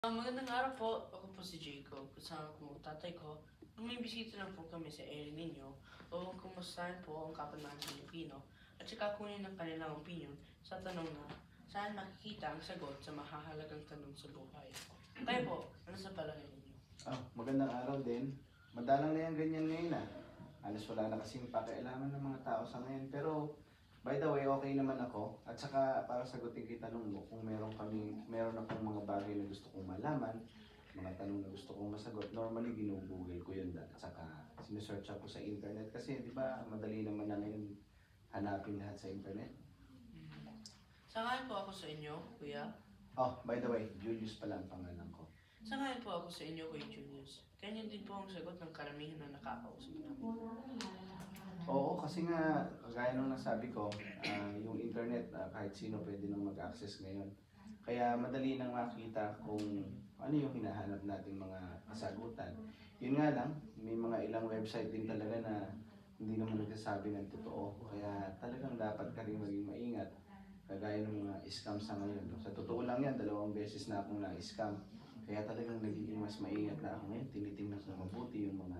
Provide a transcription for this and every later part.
Magandang araw po. Ako po si Jacob. Kasama po ang tatay ko. May bisita lang po kami sa area ninyo o kumustahin po ang kapwa namin Pilipino at saka kunin ang kanilang opinion sa tanong na saan makikita ang sagot sa mahahalagang tanong sa buhay. Kayo po, ano sa palagay ninyo? Magandang araw din. Madalang na yan ganyan ngayon Alas wala na kasing pakialaman ng mga tao sa ngayon. Pero by the way, okay naman ako. At saka para sagutin kita tanong mo, kung meron akong mga bagay na gusto kong malaman, mga tanong na gusto kong masagot, normally ginugugol ko yun. At saka sinesearch ako sa internet kasi di ba madali naman na ngayon hanapin lahat sa internet. Sangayon po ako sa inyo, kuya. By the way, Julius pala ang pangalan ko. Sangayon po ako sa inyo, kuya Julius. Ganyan din po ang sagot ng karamihan na nakakausap namin. Oo, kasi nga, gaya nung nasabi ko, yung internet, kahit sino pwede nang mag-access ngayon. Kaya madali nang makita kung ano yung hinahanap nating mga kasagutan. Yun nga lang, may mga ilang website din talaga na hindi naman nagsasabi ng totoo. Kaya talagang dapat ka rin maging maingat. Kagaya ng mga scam sa ngayon. Sa totoo lang yan, 2 beses na akong na-scam. Kaya talagang nagiging mas maingat na ako ngayon. Tinitingnan ko na mabuti yung mga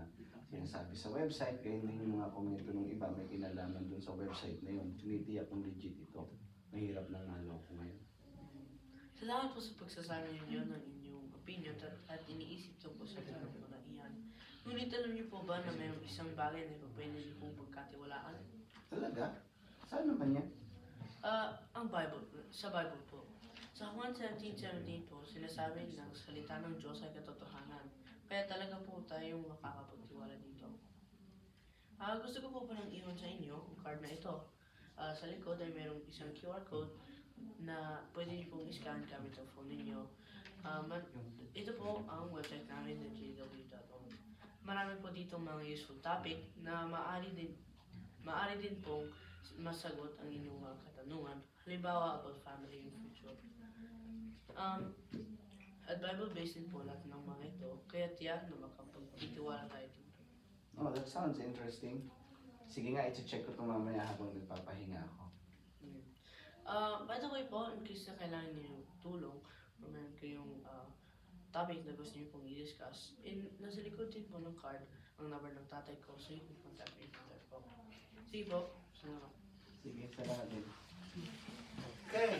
sinasabi sa website. Kaya hindi yung mga komento ng iba may kinalaman dun sa website na yun. Tinitiyak kung legit ito. Mahirap na nga ko ngayon. Salamat po sa pagsasabi ninyo ng inyong opinion at iniisip tungkol sa tanong ko na iyan. Ngunit alam niyo po ba na mayroong isang bagay na pwede niyo pong pagkatiwalaan? Talaga? Saan naman yan? Ang Bible, sa Bible po. Sa Juan 17:17 po, sinasabi ng salita ng Diyos ay katotohanan. Kaya talaga po tayong makakapagtiwala dito. Gusto ko po palang iwan sa inyo ang card na ito. Sa likod ay mayroong isang QR code na pwede niyo pong i-scan gamit ang phone ninyo. Ito po ang website namin na jw.org. Marami po dito mga useful topic na maaari din pong masagot ang inyong mga katanungan. Halimbawa about family in future. At Bible-based din po lahat ng mga ito. Kaya tiyak na makapagtitiwala tayo dito. That sounds interesting. Sige nga, i-check ko ito mamaya habang nagpapahinga ako. By the way po, in case na kailangan niyo tulong o meron kayong topic na gusto niyo pong i-discuss, nasa likod din po ng card ang number ng tatay ko, so you can contact me po. Sige po, salamat. Sige, salamat din. Okay,